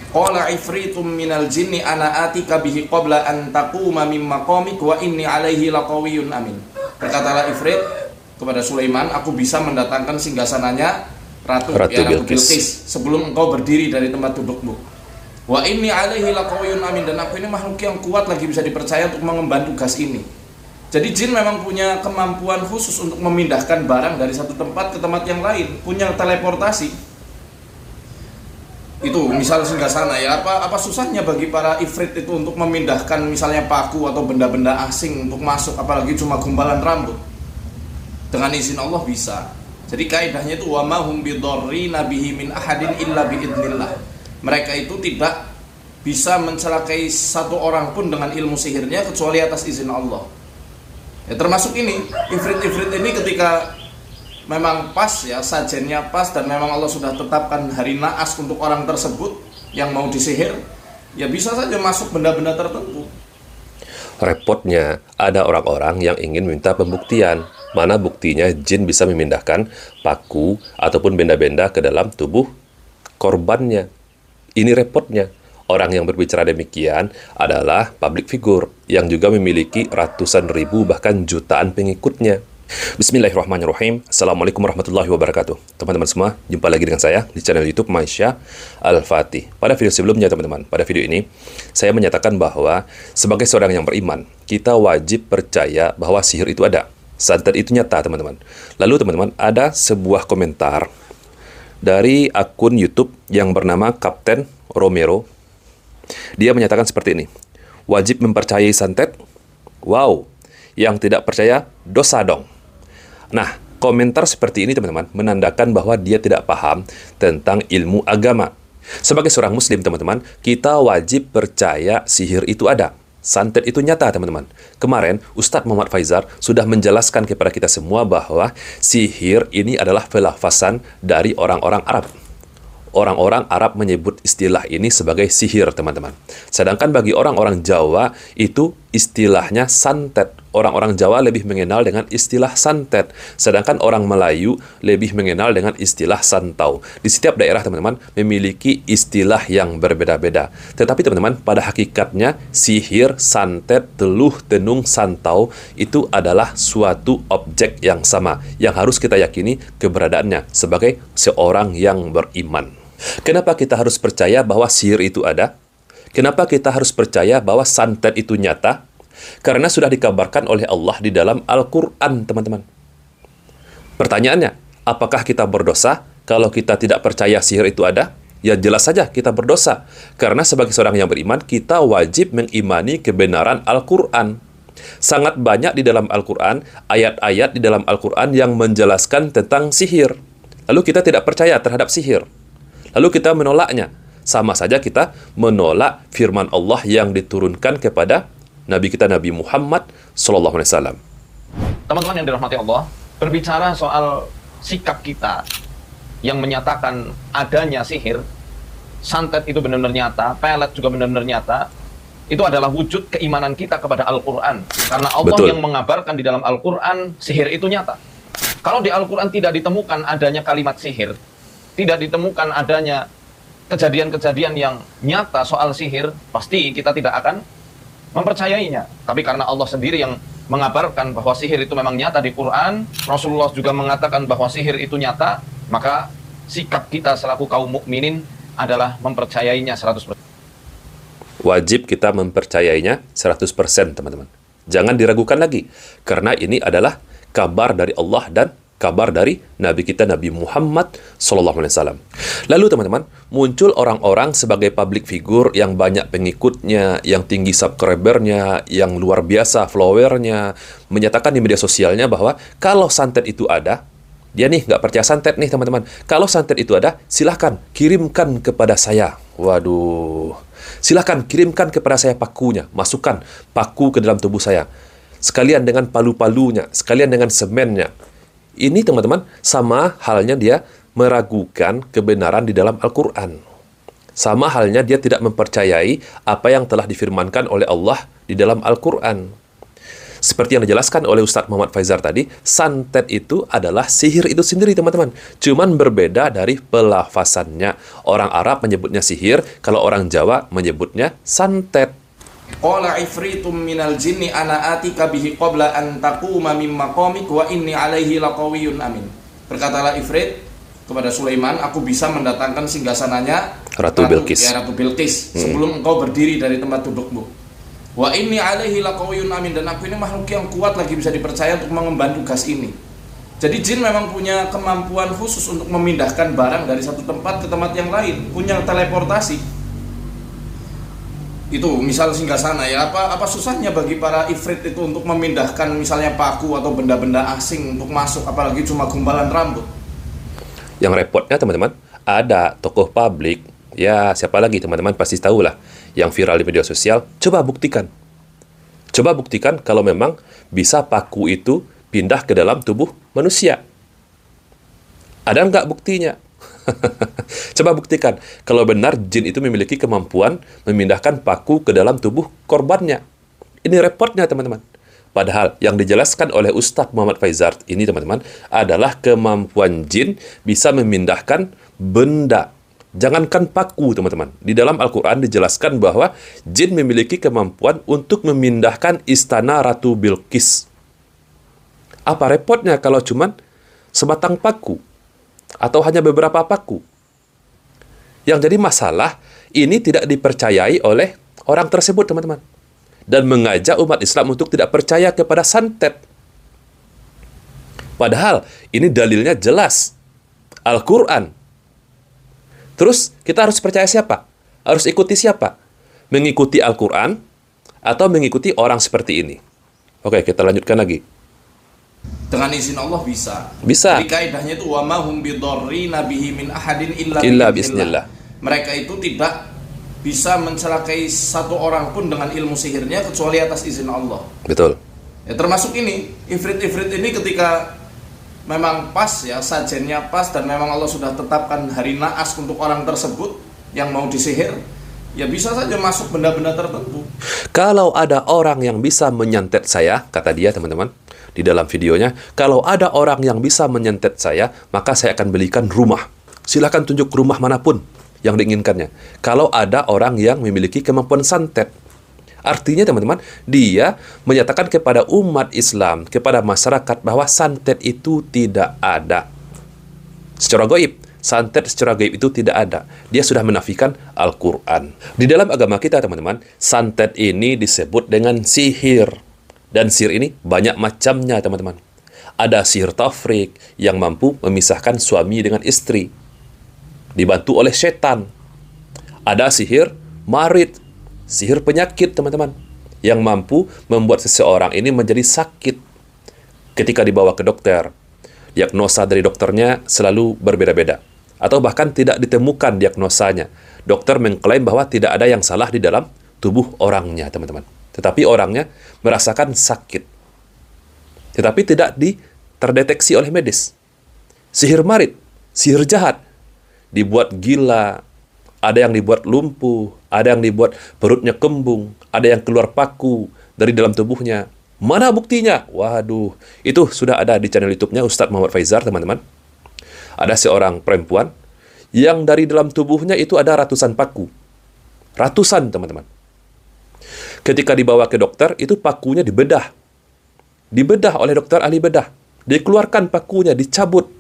Qala ifritum minal jinni ana atika bihi qabla an taquma min maqamik wa inni alaihi laqawiyyun amin. Berkatalah ifrit kepada Sulaiman, aku bisa mendatangkan singgasananya Ratu Bilqis sebelum engkau berdiri dari tempat dudukmu. Wa inni alaihi laqawiyyun amin, dan aku ini makhluk yang kuat lagi bisa dipercaya untuk mengemban tugas ini. Jadi jin memang punya kemampuan khusus untuk memindahkan barang dari satu tempat ke tempat yang lain, punya teleportasi. Itu misal singgasana ya, apa susahnya bagi para ifrit itu untuk memindahkan misalnya paku atau benda-benda asing untuk masuk, apalagi cuma gumpalan rambut. Dengan izin Allah bisa. Jadi kaidahnya itu wa ma hum bidarrina bihi min ahadin illa biidznillah. Mereka itu tidak bisa mencelakai satu orang pun dengan ilmu sihirnya kecuali atas izin Allah. Ya, termasuk ini ifrit-ifrit ini ketika memang pas ya, sajennya pas, dan memang Allah sudah tetapkan hari naas untuk orang tersebut yang mau disihir, ya bisa saja masuk benda-benda tertentu. Repotnya, ada orang-orang yang ingin minta pembuktian. Mana buktinya jin bisa memindahkan paku ataupun benda-benda ke dalam tubuh korbannya. Ini repotnya. Orang yang berbicara demikian adalah public figure yang juga memiliki ratusan ribu bahkan jutaan pengikutnya. Bismillahirrahmanirrahim. Assalamualaikum warahmatullahi wabarakatuh. Teman-teman semua, jumpa lagi dengan saya di channel YouTube Maisha Al-Fatih. Pada video sebelumnya teman-teman, pada video ini saya menyatakan bahwa sebagai seorang yang beriman, kita wajib percaya bahwa sihir itu ada, santet itu nyata teman-teman. Lalu teman-teman, ada sebuah komentar dari akun YouTube yang bernama Kapten Romero. Dia menyatakan seperti ini: wajib mempercayai santet? Wow, yang tidak percaya dosa dong. Nah, komentar seperti ini teman-teman menandakan bahwa dia tidak paham tentang ilmu agama. Sebagai seorang muslim teman-teman, kita wajib percaya sihir itu ada, santet itu nyata teman-teman. Kemarin Ustadz Muhammad Faizar sudah menjelaskan kepada kita semua bahwa sihir ini adalah pelafasan dari orang-orang Arab. Orang-orang Arab menyebut istilah ini sebagai sihir, teman-teman. Sedangkan bagi orang-orang Jawa, itu istilahnya santet. Orang-orang Jawa lebih mengenal dengan istilah santet. Sedangkan orang Melayu lebih mengenal dengan istilah santau. Di setiap daerah, teman-teman, memiliki istilah yang berbeda-beda. Tetapi, teman-teman, pada hakikatnya, sihir, santet, teluh, tenung, santau, itu adalah suatu objek yang sama, yang harus kita yakini keberadaannya sebagai seorang yang beriman. Kenapa kita harus percaya bahwa sihir itu ada? Kenapa kita harus percaya bahwa santet itu nyata? Karena sudah dikabarkan oleh Allah di dalam Al-Quran, teman-teman. Pertanyaannya, apakah kita berdosa kalau kita tidak percaya sihir itu ada? Ya jelas saja kita berdosa. Karena sebagai seorang yang beriman, kita wajib mengimani kebenaran Al-Quran. Sangat banyak di dalam Al-Quran, ayat-ayat di dalam Al-Quran yang menjelaskan tentang sihir. Lalu kita tidak percaya terhadap sihir. Lalu kita menolaknya. Sama saja kita menolak firman Allah yang diturunkan kepada Nabi kita Nabi Muhammad SAW. Teman-teman yang dirahmati Allah, berbicara soal sikap kita yang menyatakan adanya sihir, santet itu benar-benar nyata, pelet juga benar-benar nyata, itu adalah wujud keimanan kita kepada Al-Quran. Karena Allah yang mengabarkan di dalam Al-Quran, sihir itu nyata. Kalau di Al-Quran tidak ditemukan adanya kalimat sihir, tidak ditemukan adanya kejadian-kejadian yang nyata soal sihir, pasti kita tidak akan mempercayainya. Tapi karena Allah sendiri yang mengabarkan bahwa sihir itu memang nyata di Quran, Rasulullah juga mengatakan bahwa sihir itu nyata, maka sikap kita selaku kaum mukminin adalah mempercayainya 100%. Wajib kita mempercayainya 100%, teman-teman. Jangan diragukan lagi, karena ini adalah kabar dari Allah dan kabar dari Nabi kita Nabi Muhammad SAW. Lalu teman-teman, muncul orang-orang sebagai public figure yang banyak pengikutnya, yang tinggi subscribernya, yang luar biasa followernya, menyatakan di media sosialnya bahwa kalau santet itu ada, dia nih nggak percaya santet nih teman-teman. Kalau santet itu ada, silahkan kirimkan kepada saya. Waduh, silahkan kirimkan kepada saya pakunya, masukkan paku ke dalam tubuh saya, sekalian dengan palu-palunya, sekalian dengan semennya. Ini teman-teman sama halnya dia meragukan kebenaran di dalam Al-Quran. Sama halnya dia tidak mempercayai apa yang telah difirmankan oleh Allah di dalam Al-Quran. Seperti yang dijelaskan oleh Ustadz Muhammad Faizar tadi, santet itu adalah sihir itu sendiri, teman-teman. Cuman berbeda dari pelafasannya. Orang Arab menyebutnya sihir, kalau orang Jawa menyebutnya santet. Qala ifritum minal jinni ana atika bihi qabla an taquma min maqamik wa inni alaihi laqawiyyun amin. Berkatalah Ifrit kepada Sulaiman, aku bisa mendatangkan singgasananya Ratu Bilqis. Ratu Bilqis sebelum engkau berdiri dari tempat dudukmu. Wa inni alaihi laqawiyyun amin, dan aku ini makhluk yang kuat lagi bisa dipercaya untuk mengemban tugas ini. Jadi jin memang punya kemampuan khusus untuk memindahkan barang dari satu tempat ke tempat yang lain, punya teleportasi. Itu misal singgasana ya, apa susahnya bagi para ifrit itu untuk memindahkan misalnya paku atau benda-benda asing untuk masuk, apalagi cuma gumpalan rambut. Yang repotnya teman-teman, ada tokoh publik, ya siapa lagi teman-teman pasti tahulah, yang viral di media sosial. Coba buktikan kalau memang bisa paku itu pindah ke dalam tubuh manusia. Ada nggak buktinya? Coba buktikan kalau benar jin itu memiliki kemampuan memindahkan paku ke dalam tubuh korbannya. Ini repotnya teman-teman. Padahal yang dijelaskan oleh Ustadz Muhammad Faizar ini teman-teman adalah kemampuan jin bisa memindahkan benda. Jangankan paku teman-teman. Di dalam Al-Quran dijelaskan bahwa jin memiliki kemampuan untuk memindahkan istana Ratu Bilqis. Apa repotnya kalau cuman sebatang paku? Atau hanya beberapa paku? Yang jadi masalah, ini tidak dipercayai oleh orang tersebut, teman-teman. Dan mengajak umat Islam untuk tidak percaya kepada santet. Padahal, ini dalilnya jelas. Al-Quran. Terus, kita harus percaya siapa? Harus ikuti siapa? Mengikuti Al-Quran atau mengikuti orang seperti ini? Oke, kita lanjutkan lagi. Dengan izin Allah bisa. Bisa. Jadi kaidahnya itu wa ma hum bidarrina bihi min ahadin Illa bismillah. Mereka itu tidak bisa mencelakai satu orang pun dengan ilmu sihirnya kecuali atas izin Allah. Betul. Ya termasuk ini, ifrit-ifrit ini ketika memang pas ya, sajennya pas dan memang Allah sudah tetapkan hari naas untuk orang tersebut yang mau disihir, ya bisa saja masuk benda-benda tertentu. Kalau ada orang yang bisa menyantet saya, kata dia teman-teman, di dalam videonya, kalau ada orang yang bisa menyantet saya, maka saya akan belikan rumah. Silahkan tunjuk rumah manapun yang diinginkannya. Kalau ada orang yang memiliki kemampuan santet. Artinya teman-teman, dia menyatakan kepada umat Islam, kepada masyarakat bahwa santet itu tidak ada. Secara gaib, santet secara gaib itu tidak ada. Dia sudah menafikan Al-Quran. Di dalam agama kita teman-teman, santet ini disebut dengan sihir. Dan sihir ini banyak macamnya teman-teman. Ada sihir tafrik yang mampu memisahkan suami dengan istri, dibantu oleh setan. Ada sihir marid, sihir penyakit teman-teman, yang mampu membuat seseorang ini menjadi sakit. Ketika dibawa ke dokter, diagnosa dari dokternya selalu berbeda-beda. Atau bahkan tidak ditemukan diagnosanya. Dokter mengklaim bahwa tidak ada yang salah di dalam tubuh orangnya teman-teman. Tetapi orangnya merasakan sakit. Tetapi tidak terdeteksi oleh medis. Sihir marid, sihir jahat, dibuat gila, ada yang dibuat lumpuh, ada yang dibuat perutnya kembung, ada yang keluar paku dari dalam tubuhnya. Mana buktinya? Waduh, itu sudah ada di channel YouTube-nya Ustadz Muhammad Faizar, teman-teman. Ada seorang perempuan yang dari dalam tubuhnya itu ada ratusan paku. Ratusan, teman-teman. Ketika dibawa ke dokter, itu pakunya dibedah. Dibedah oleh dokter ahli bedah. Dikeluarkan pakunya, dicabut.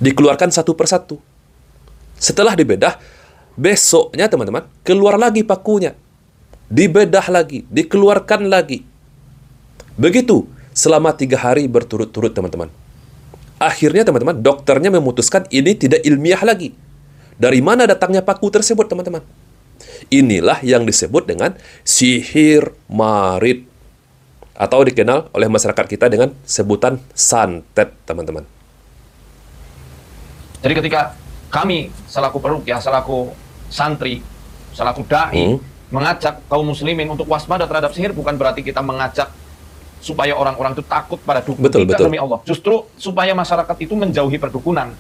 Dikeluarkan satu persatu. Setelah dibedah, besoknya teman-teman, keluar lagi pakunya. Dibedah lagi, dikeluarkan lagi. Begitu, selama 3 hari berturut-turut teman-teman. Akhirnya teman-teman, dokternya memutuskan ini tidak ilmiah lagi. Dari mana datangnya paku tersebut teman-teman? Inilah yang disebut dengan sihir marid. Atau dikenal oleh masyarakat kita dengan sebutan santet, teman-teman. Jadi ketika kami selaku peruqyah, selaku santri, selaku dai mengajak kaum muslimin untuk waspada terhadap sihir, bukan berarti kita mengajak supaya orang-orang itu takut pada dukun. Betul. Demi Allah. Justru supaya masyarakat itu menjauhi perdukunan,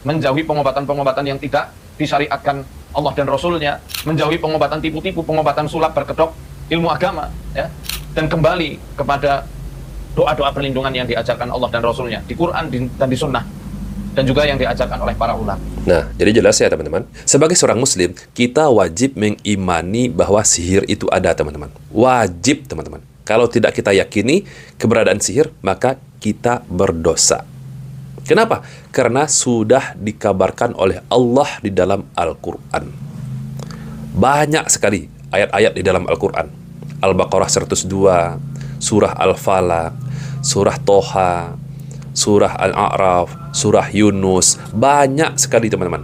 menjauhi pengobatan-pengobatan yang tidak disyariatkan Allah dan Rasulnya, menjauhi pengobatan tipu-tipu, pengobatan sulap berkedok ilmu agama, ya. dan kembali kepada doa-doa perlindungan yang diajarkan Allah dan Rasulnya di Quran dan di Sunnah, dan juga yang diajarkan oleh para ulama. Nah, jadi jelas ya teman-teman. Sebagai seorang muslim, kita wajib mengimani bahwa sihir itu ada, teman-teman. Wajib, teman-teman. Kalau tidak kita yakini keberadaan sihir, maka kita berdosa. Kenapa? Karena sudah dikabarkan oleh Allah di dalam Al-Quran. Banyak sekali ayat-ayat di dalam Al-Quran. Al-Baqarah 102, Surah Al-Falaq, Surah Toha, Surah Al-A'raf, Surah Yunus. Banyak sekali teman-teman.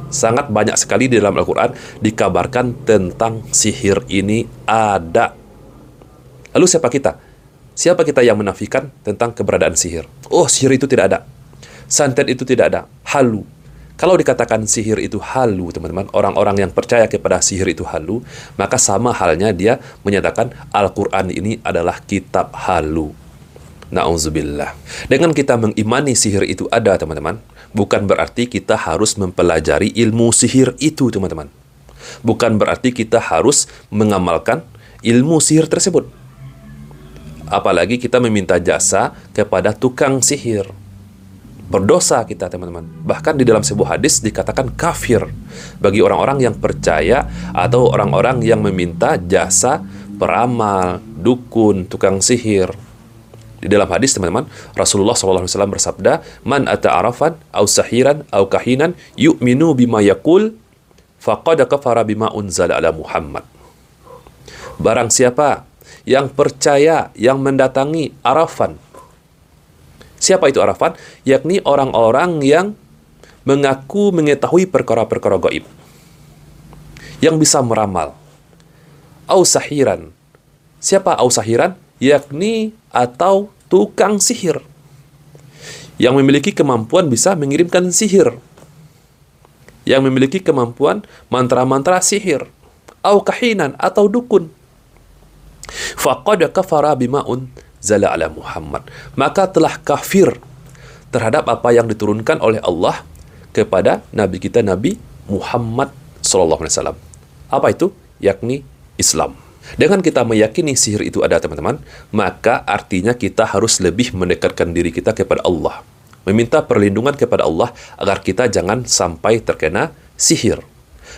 Sangat banyak sekali di dalam Al-Quran dikabarkan tentang sihir ini ada. Lalu siapa kita? Siapa kita yang menafikan tentang keberadaan sihir? Oh, sihir itu tidak ada. Santet itu tidak ada. Halu. Kalau dikatakan sihir itu halu, teman-teman, orang-orang yang percaya kepada sihir itu halu, maka sama halnya dia menyatakan Al-Quran ini adalah kitab halu. Na'udzubillah. Dengan kita mengimani sihir itu ada, teman-teman, bukan berarti kita harus mempelajari ilmu sihir itu, teman-teman. Bukan berarti kita harus mengamalkan ilmu sihir tersebut. Apalagi kita meminta jasa kepada tukang sihir. Berdosa kita, teman-teman. Bahkan di dalam sebuah hadis dikatakan kafir bagi orang-orang yang percaya atau orang-orang yang meminta jasa peramal, dukun, tukang sihir. Di dalam hadis, teman-teman, Rasulullah SAW bersabda, "Man ata'arafan au sahiran au kahinan yu'minu bima yaqul faqad kafara bima unzala ala Muhammad." Barang siapa yang percaya, yang mendatangi arafan. Siapa itu arafan? Yakni orang-orang yang mengaku mengetahui perkara-perkara gaib, yang bisa meramal. Au sahiran. Siapa au sahiran? Yakni atau tukang sihir yang memiliki kemampuan bisa mengirimkan sihir, yang memiliki kemampuan mantra-mantra sihir, au kahinan atau dukun. Faqad kafara bima unzala ala Muhammad, maka telah kafir terhadap apa yang diturunkan oleh Allah kepada nabi kita, Nabi Muhammad SAW. Apa itu? Yakni Islam. Dengan kita meyakini sihir itu ada, teman-teman, maka artinya kita harus lebih mendekatkan diri kita kepada Allah. Meminta perlindungan kepada Allah agar kita jangan sampai terkena sihir.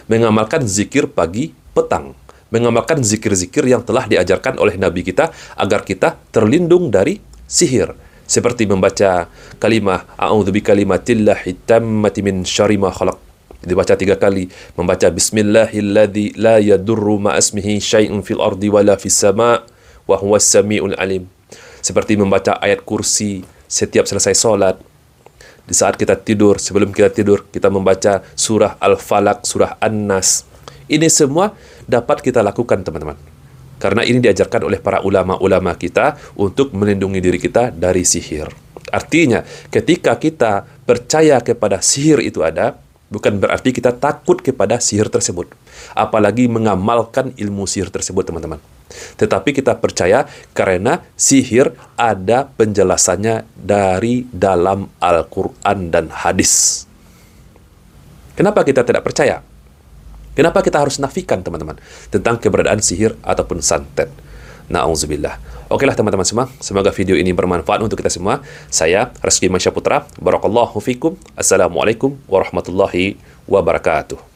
Mengamalkan zikir pagi, petang. Mengamalkan zikir-zikir yang telah diajarkan oleh Nabi kita agar kita terlindung dari sihir. Seperti membaca kalimah A'udzu bikalimatillahi tammati min syarri ma khalaq. Dibaca 3 kali, membaca Bismillahilladzi la yadurru ma'asmihi syai'un fil ardi wala fis sama' wa huwas samiul alim. Seperti membaca ayat kursi setiap selesai solat. Di saat kita tidur, sebelum kita tidur, kita membaca surah Al-Falaq, surah An-Nas. Ini semua dapat kita lakukan, teman-teman. Karena ini diajarkan oleh para ulama-ulama kita untuk melindungi diri kita dari sihir. Artinya, ketika kita percaya kepada sihir itu ada, bukan berarti kita takut kepada sihir tersebut. Apalagi mengamalkan ilmu sihir tersebut, teman-teman. Tetapi kita percaya karena sihir ada penjelasannya dari dalam Al-Quran dan hadis. Kenapa kita tidak percaya? Kenapa kita harus nafikan, teman-teman, tentang keberadaan sihir ataupun santet? Na'udzubillah. Okelah teman-teman semua, semoga video ini bermanfaat untuk kita semua. Saya Reski Masya Putra, barakallahu fikum. Assalamualaikum warahmatullahi wabarakatuh.